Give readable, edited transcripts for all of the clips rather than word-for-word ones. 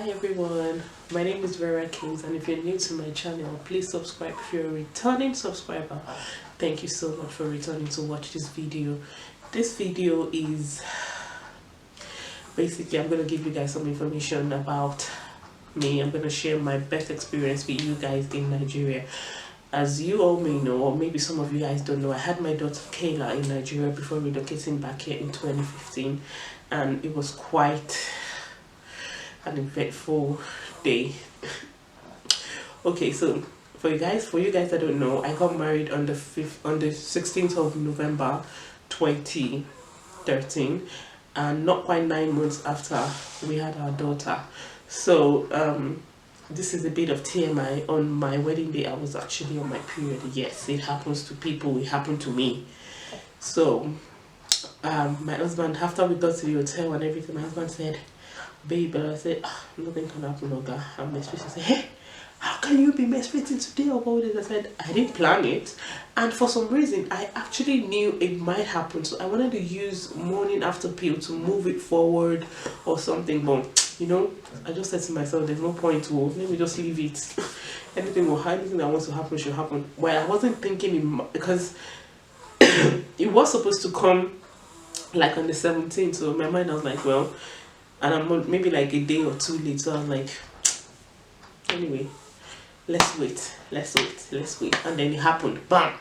Hi everyone, my name is Vera Kings, and if you're new to my channel, please subscribe. If you're a returning subscriber, thank you so much for returning to watch this video. This video is basically, I'm going to give you guys some information about me. I'm going to share my best experience with you guys in Nigeria. As you all may know, or maybe some of you guys don't know, I had my daughter Kayla in Nigeria before relocating back here in 2015, and it was quite an eventful day. Okay, so for you guys that don't know, I got married on the 16th of November 2013, and not quite 9 months after we had our daughter. So this is a bit of TMI. On my wedding day, I was actually on my period. Yes, it happens to people, it happened to me. So my husband, after we got to the hotel and everything, my husband said, "Babe," I said, "Nothing can happen, Oga. I'm menstruating." He said, "Hey, how can you be menstruating today or all this?" I said, "I didn't plan it, and for some reason I actually knew it might happen, so I wanted to use morning after pill to move it forward or something, but you know, I just said to myself, there's no point to, let me just leave it. Anything that wants to happen should happen." Well, I wasn't thinking because it was supposed to come like on the 17th, so in my mind I was like, well, and I'm maybe like a day or two late, so I was like, anyway, let's wait, and then it happened, bam,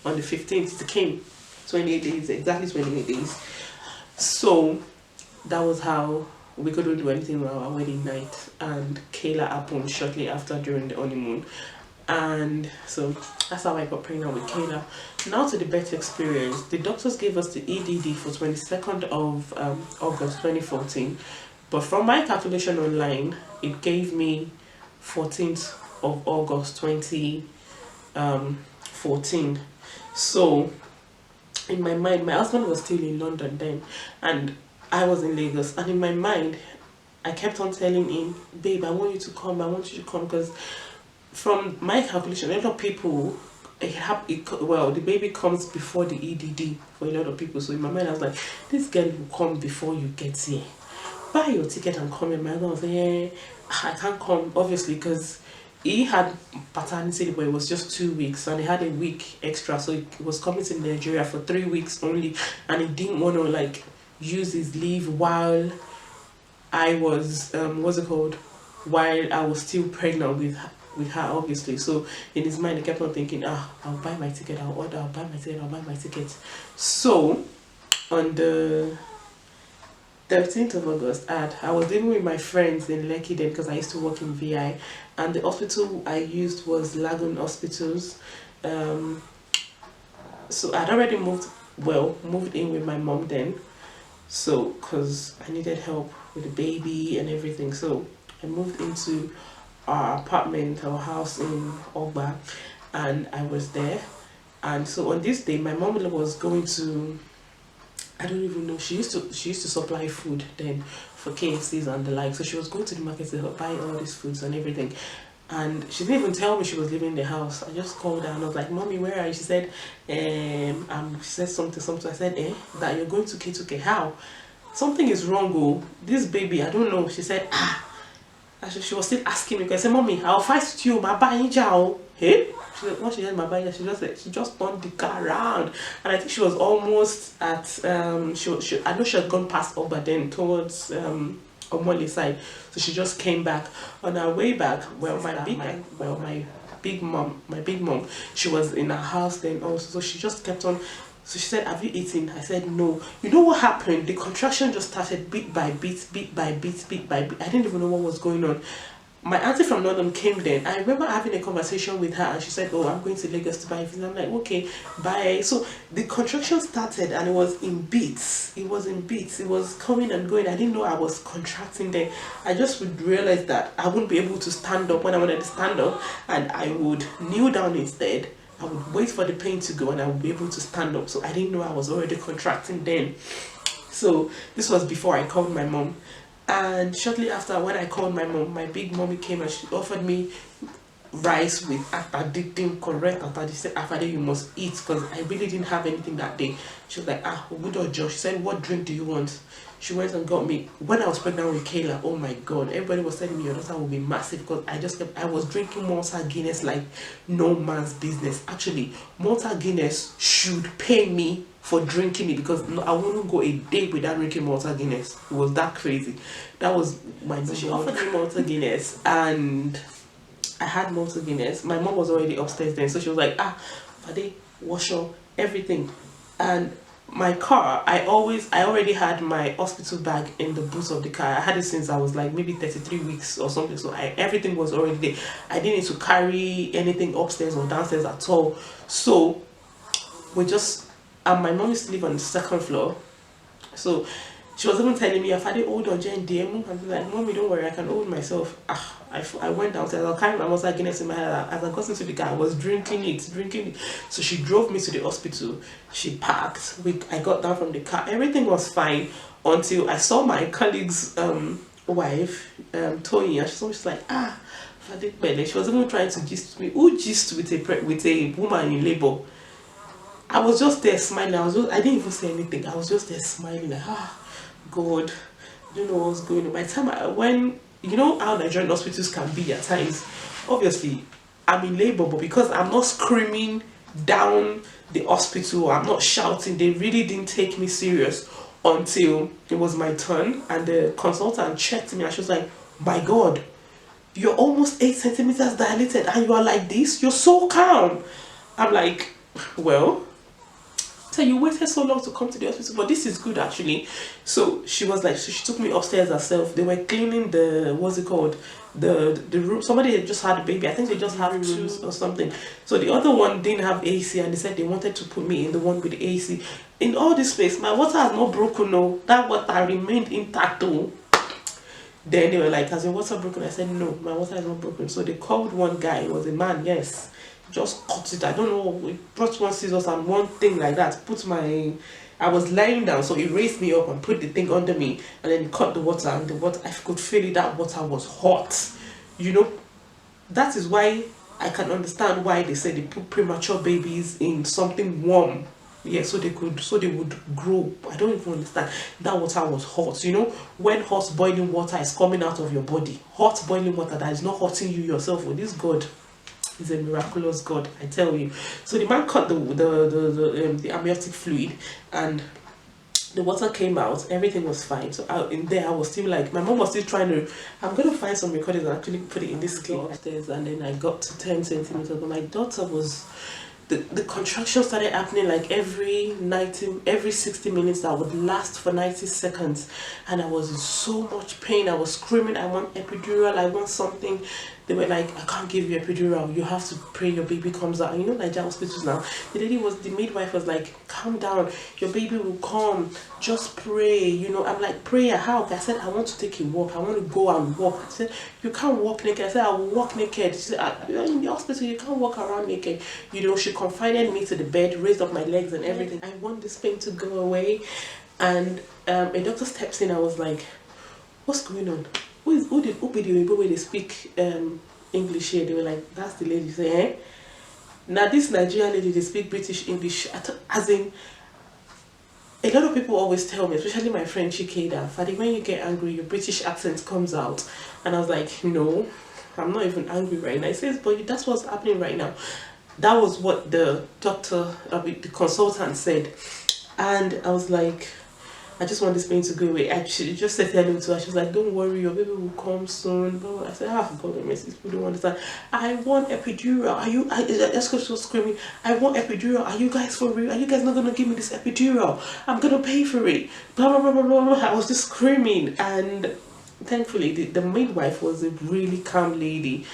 on the 15th. It came 28 days, exactly 28 days. So that was how we couldn't do anything on our wedding night, and Kayla happened shortly after during the honeymoon, and so that's how I got pregnant with Kayla. Now to the birth experience. The doctors gave us the EDD for 22nd of August 2014, but from my calculation online, it gave me 14th of August 2014. So in my mind, my husband was still in London then, and I was in Lagos, and in my mind, I kept on telling him, "Babe, I want you to come, because from my calculation, a lot of people, well, the baby comes before the EDD for a lot of people." So in my mind, I was like, this girl will come before you get here. Buy your ticket and come. And my husband was like, "Yeah, I can't come," obviously, because he had paternity, but it was just 2 weeks, and he had a week extra, so he was coming to Nigeria for 3 weeks only, and he didn't want to like use his leave while I was while I was still pregnant with her, obviously. So in his mind, he kept on thinking, I'll buy my ticket, I'll buy my ticket. So on the 13th of August, I was living with my friends in Lekki then, because I used to work in VI, and the hospital I used was Lagoon hospitals. So I'd already moved in with my mom then, so because I needed help with the baby and everything, so I moved into our apartment, our house in Ogba, and I was there. And so on this day, my mom was going to, I don't even know, she used to supply food then for KFCs and the like, so she was going to the market to buy all these foods and everything, and she didn't even tell me she was leaving the house. I just called her and I was like, "Mommy, where are you?" She said, she said something. I said, that you're going to K2K. How? Something is wrong, oh, this baby, I don't know. She said, she was still asking me, because I said, "Mommy, I'll fight with you, my buying. Hey?" She said, once she said my buying, she just turned the car around, and I think she was almost at I know she had gone past over then towards Omole side, so she just came back. On her way back, well, my big mom, she was in her house then also, so she just kept on. So she said, "Have you eaten?" I said, "No." You know what happened? The contraction just started bit by bit. I didn't even know what was going on. My auntie from London came then. I remember having a conversation with her, and she said, "Oh, I'm going to Lagos to buy food." I'm like, "Okay, bye." So the contraction started, and it was in beats. It was coming and going. I didn't know I was contracting then. I just would realize that I wouldn't be able to stand up when I wanted to stand up, and I would kneel down instead. I would wait for the pain to go, and I would be able to stand up. So I didn't know I was already contracting then. So this was before I called my mom. And shortly after, when I called my mom, my big mommy came and she offered me rice with atadidin, correct atadi. She said, Afade, you must eat, because I really didn't have anything that day. She was like, good or Josh. She said, what drink do you want? She went and got me. When I was pregnant with Kayla, oh my god, everybody was telling me your daughter will be massive, because I was drinking Malta Guinness like no man's business. Actually, Malta Guinness should pay me for drinking it, because I wouldn't go a day without drinking Malta Guinness. It was that crazy. That was my. So she offered me Malta Guinness, and I had Malta Guinness. My mom was already upstairs then, so she was like, Fade, wash up everything. And my car, I already had my hospital bag in the boot of the car. I had it since I was like maybe 33 weeks or something, so everything was already there. I didn't need to carry anything upstairs or downstairs at all. So we just, and my mom used to live on the second floor, so she was even telling me, if I did hold on Jen DM, I'd be like, Mommy, don't worry, I can hold myself. I went downstairs, I carried my Malta Guinness in my head. As I got into the car, I was drinking it. So she drove me to the hospital. She parked. I got down from the car. Everything was fine until I saw my colleague's wife, Toyin, and she was like, she was even trying to gist me. Who gist with a woman in labor? I was just there smiling. I didn't even say anything. I was just there smiling like, God, I don't know what's going on. By the time when you know how Nigerian hospitals can be at times, obviously I'm in labor, but because I'm not screaming down the hospital, I'm not shouting, they really didn't take me serious until it was my turn, and the consultant checked me and she was like, my God, you're almost 8 centimeters dilated and you are like this? You're so calm. I'm like, well, so you waited so long to come to the hospital, but this is good actually. So she was like, so she took me upstairs herself. They were cleaning the, what's it called, the room. Somebody had just had a baby. I think they just have rooms or something. So the other one didn't have AC, and they said they wanted to put me in the one with the AC. In all this place, my water has not broken. No, that water remained intact though. Then they were like, has your water broken? I said, no, my water is not broken. So they called one guy. It was a man, yes. Just cut it. I don't know. We brought one scissors and one thing like that. I was lying down, so he raised me up and put the thing under me, and then cut the water. And the water, I could feel it. That water was hot. You know, that is why I can understand why they say they put premature babies in something warm. Yeah, so they would grow. I don't even understand. That water was hot. You know, when hot boiling water is coming out of your body, hot boiling water that is not hurting you yourself. With this God. He's a miraculous God, I tell you. So the man cut the amniotic fluid, and the water came out. Everything was fine. So in there, I was still like, my mom was still trying to. I'm gonna find some recordings and actually put it in this clip upstairs. And then I got to 10 centimeters. But my daughter was. The contraction started happening like every 60 minutes. That would last for 90 seconds, and I was in so much pain. I was screaming, I want epidural, I want something. They were like, I can't give you epidural, you have to pray your baby comes out. And you know, Nigerian hospitals now, the midwife was like, calm down, your baby will come, just pray. You know, I'm like, prayer, how? I said, I want to take a walk, I want to go and walk. I said, you can't walk naked. I said, I will walk naked. She said, you're in the hospital, you can't walk around naked. You know, she confined me to the bed, raised up my legs and everything. I want this pain to go away. And a doctor steps in. I was like, what's going on? Who be the way they speak English here? They were like, that's the lady. Say, eh? Now this Nigerian lady, they speak British English. As in, a lot of people always tell me, especially my friend Chikeda, Fadi, when you get angry, your British accent comes out. And I was like, no, I'm not even angry right now. He says, but that's what's happening right now. That was what the doctor, the consultant said. And I was like, I just want this pain to go away. She just said hello to her. She was like, don't worry, your baby will come soon. I said, God, message. People don't understand. I want epidural. I just was screaming, I want epidural. Are you guys for real? Are you guys not going to give me this epidural? I'm going to pay for it. Blah, blah, blah, blah, blah. I was just screaming. And thankfully, the midwife was a really calm lady.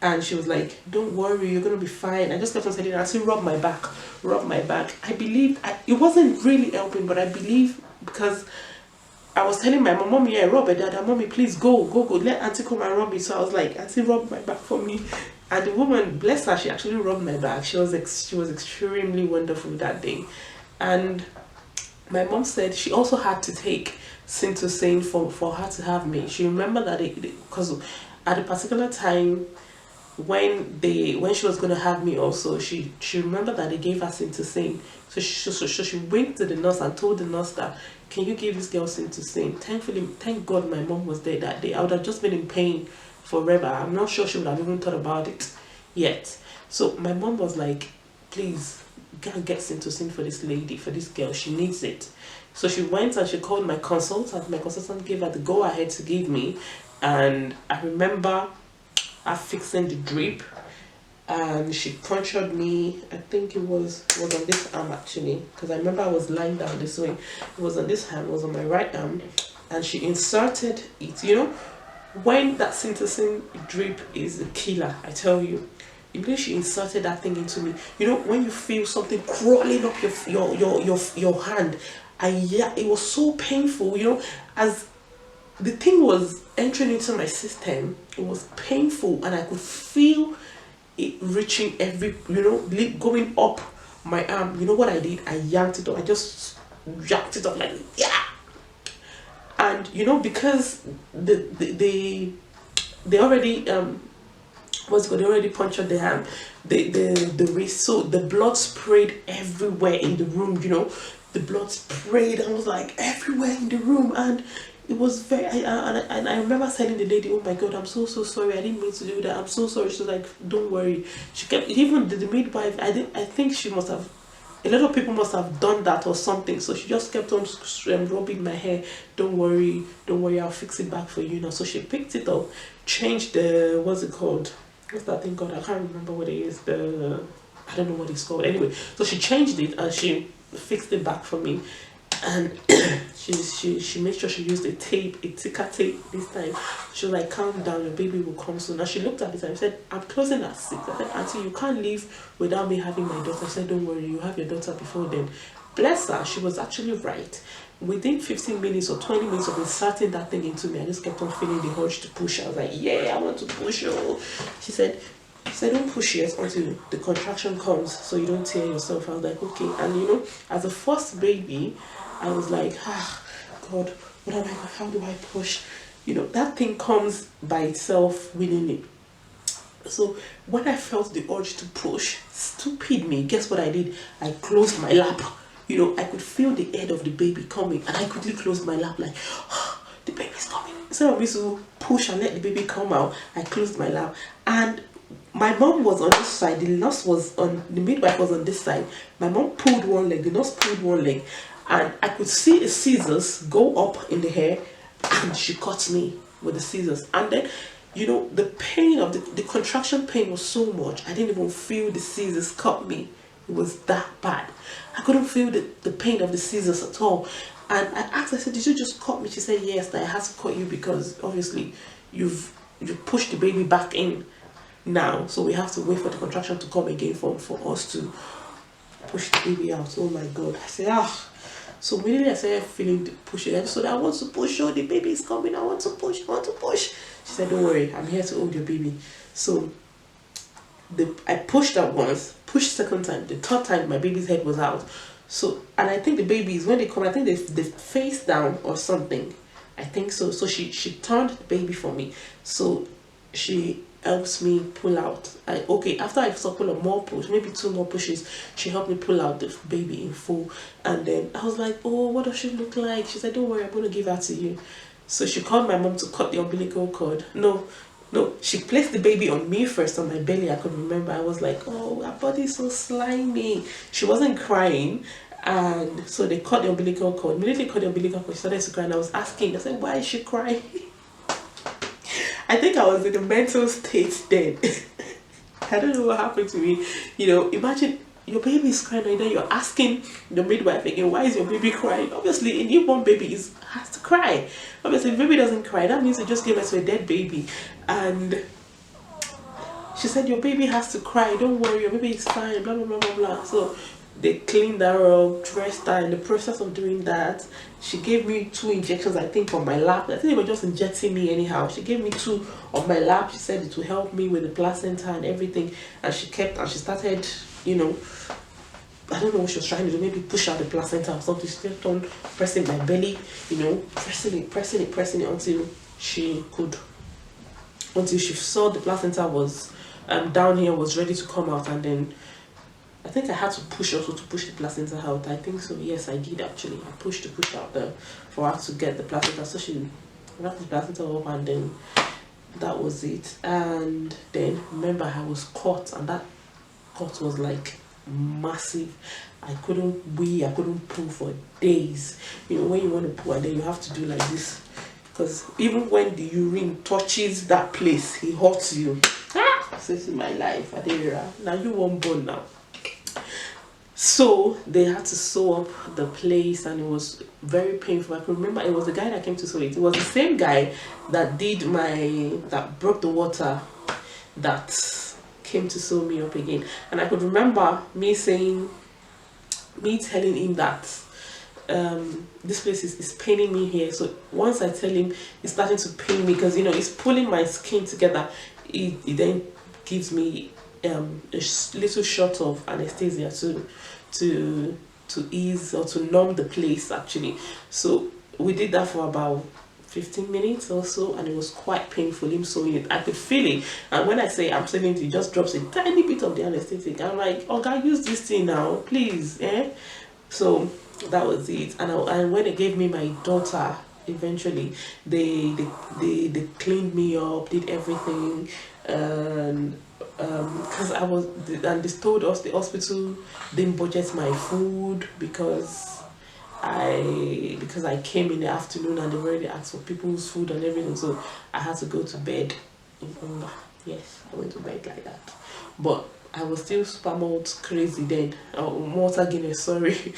And she was like, don't worry, you're going to be fine. I just kept on saying, I said, rub my back. I believed, it wasn't really helping, but I believe, because I was telling my mom, yeah, rub it, Dad, Mommy, please go, let Auntie come and rub me. So I was like, Auntie, rub my back for me. And the woman, bless her, she actually rubbed my back. She was extremely wonderful that day. And my mom said she also had to take Syntocin for her to have me. She remembered that because at a particular time, when she was gonna have me also, she remembered that they gave her Syntocin. So she went to the nurse and told the nurse that, can you give this girl Syntocin? Thankfully, thank God my mom was there that day. I would have just been in pain forever. I'm not sure she would have even thought about it yet. So my mom was like, please go and get Syntocin for this lady, for this girl, she needs it. So she went and she called my consultant. My consultant gave her the go ahead to give me, and I remember her fixing the drip, and she punctured me. I think it was on this arm actually, because I remember I was lying down this way. It was on this hand, it was on my right arm, and she inserted it. You know, when that Syntocin drip is a killer, I tell you. Immediately she inserted that thing into me. You know, when you feel something crawling up your hand, yeah, it was so painful. You know, as the thing was entering into my system, it was painful, and I could feel it reaching every, you know, going up my arm. You know what I did? I yanked it up. I just yanked it up like, yeah. And you know, because they already what's good, they already punctured the hand, the wrist, so the blood sprayed everywhere in the room. You know, the blood sprayed and was like everywhere in the room, and it was very, and I remember telling the lady, oh my God, I'm so sorry, I didn't mean to do that, I'm so sorry. She was like, don't worry. She kept, even the midwife, I think she must have, a lot of people must have done that or something, so she just kept on rubbing my hair. Don't worry, I'll fix it back for you now. So she picked it up, changed the, what's it called, what's that thing called, I can't remember what it is, I don't know what it's called. Anyway, so she changed it and she fixed it back for me, and she made sure she used a thicker tape this time. She was like, calm down, your baby will come soon. Now she looked at it and said, I'm closing at 6. I said, auntie, you can't leave without me having my daughter. I said, don't worry, you have your daughter before then. Bless her, she was actually right. Within 15 minutes or 20 minutes of inserting that thing into me, I just kept on feeling the urge to push. I was like, yeah, I want to push her. She said, don't push yet until the contraction comes, so you don't tear yourself. I was like, okay. And you know, as a first baby, I was like, God, how do I push? You know, that thing comes by itself willingly. So when I felt the urge to push, stupid me, guess what I did? I closed my lap. You know, I could feel the head of the baby coming, and I quickly closed my lap like, the baby's coming. Instead of me to push and let the baby come out, I closed my lap. And my mom was on this side, the nurse was on, the midwife was on this side. My mom pulled one leg, the nurse pulled one leg, and I could see the scissors go up in the hair, and she cut me with the scissors. And then, you know, the pain of the contraction pain was so much, I didn't even feel the scissors cut me. It was that bad. I couldn't feel the pain of the scissors at all. And I asked, I said, did you just cut me? She said, yes, that I had to cut you because obviously you've pushed the baby back in now, so we have to wait for the contraction to come again for us to push the baby out. Oh my God. I said, so immediately I started feeling the pushing. I just said, I want to push, oh, the baby is coming, I want to push. She said, don't worry, I'm here to hold your baby. So I pushed that once, pushed second time, the third time my baby's head was out. So, and I think the babies, when they come, I think they face down or something, I think so. So she turned the baby for me, so she helps me pull out. After I saw pull up more push, maybe 2 more pushes, she helped me pull out the baby in full. And then I was like, oh, what does she look like? She said, don't worry, I'm going to give her to you. So she called my mom to cut the umbilical cord. No, she placed the baby on me first, on my belly. I could remember. I was like, oh, her body's so slimy. She wasn't crying. And so they cut the umbilical cord. Immediately cut the umbilical cord, she started to cry. And I was asking, I said, why is she crying? I think I was in a mental state then. I don't know what happened to me. You know, imagine your baby is crying and then you're asking the midwife again, why is your baby crying? Obviously, a newborn baby has to cry. Obviously, if the baby doesn't cry, that means they just gave us a dead baby. And she said, your baby has to cry. Don't worry, your baby is fine, blah, blah, blah, blah, blah. So they cleaned her up, dressed her. In the process of doing that, she gave me 2 injections, I think, on my lap. I think they were just injecting me anyhow. She gave me 2 on my lap. She said it would help me with the placenta and everything. And she started, you know, I don't know what she was trying to do, maybe push out the placenta or something. She kept on pressing my belly, you know, pressing it until she saw the placenta was down here was ready to come out, and then I think I had to push also to push the placenta out. I think so. Yes, I did actually. I pushed to push out the for her to get the placenta. So she wrapped the placenta up, and then that was it. And then remember, I was caught, and that cut was like massive. I couldn't wee, I couldn't poo for days. You know, when you want to poo and then you have to do like this, because even when the urine touches that place, it hurts you. This is my life, Adira. Now you won't burn now. So they had to sew up the place, and it was very painful. I can remember it was the guy that came to sew it. It was the same guy that that broke the water, that came to sew me up again. And I could remember me telling him that this place is paining me here. So once I tell him it's starting to pain me, because you know it's pulling my skin together, it then gives me a little shot of anesthesia to ease or to numb the place actually. So we did that for about 15 minutes or so, and it was quite painful, him sewing it. I could feel it, and when I say I'm sewing it, he just drops a tiny bit of the anesthetic. I'm like, oh God, use this thing now, please. So that was it. And when they gave me my daughter, eventually they cleaned me up, did everything, and because they told us the hospital didn't budget my food because I came in the afternoon and they already asked for people's food and everything, so I had to go to bed in hunger. Yes, I went to bed like that. But I was still super malt crazy then. Malta Guinness, sorry.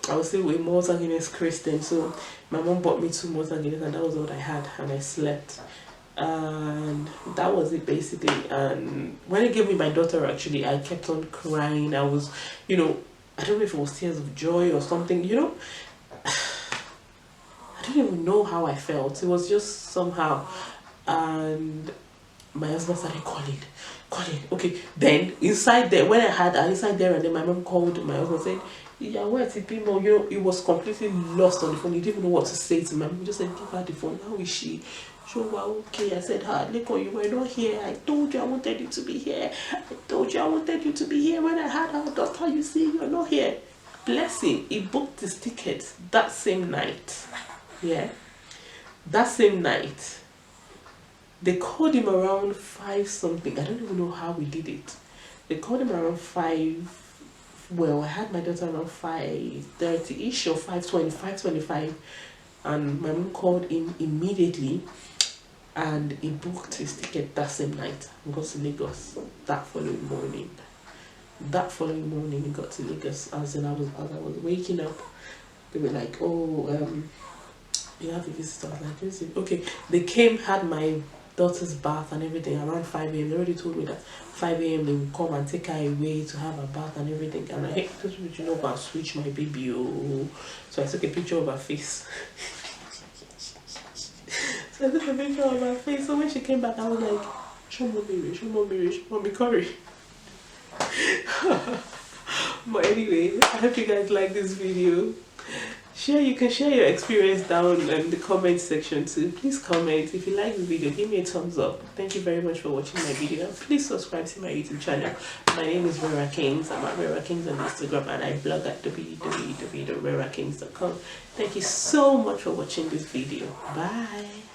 I was still with Malta Guinness crazy then. So my mom bought me 2 Malta Guinness, and that was what I had, and I slept. And that was it basically. And when they gave me my daughter, actually, I kept on crying. I was, you know, I don't know if it was tears of joy or something, you know. I don't even know how I felt. It was just somehow. And my husband started calling. Okay, then inside there, when I had her inside there, and then my mom called my husband, said, yeah, where's the people? You know, he was completely lost on the phone. He didn't even know what to say to my mom. He just said, give her the phone. How is she? She was okay. I said, Lagoon, you were not here. I told you I wanted you to be here. I told you I wanted you to be here. When I had our daughter, you see, you're not here. Bless him. He booked his ticket that same night. Yeah. That same night. They called him around 5 something. I don't even know how we did it. They called him around 5. Well, I had my daughter around 5:30ish or 5:25, and my mom called him immediately, and he booked his ticket that same night and got to Lagos that following morning. That following morning, he got to Lagos. As I was waking up, they were like, "Oh, you have a visitor." I was like, "Okay." They came, had my daughter's bath and everything around 5 a.m. They already told me that 5 a.m. they would come and take her away to have a bath and everything. And I hate to know about switch my baby. Oh. So I took a picture of her face. So I took a picture of her face. So when she came back, I was like, show mommy curry. But anyway, I hope you guys like this video. You can share your experience down in the comment section too. Please comment. If you like the video, give me a thumbs up. Thank you very much for watching my video. Please subscribe to my YouTube channel. My name is Vera Kings. I'm at Vera Kings on Instagram, and I blog at www.verakings.com. Thank you so much for watching this video. Bye.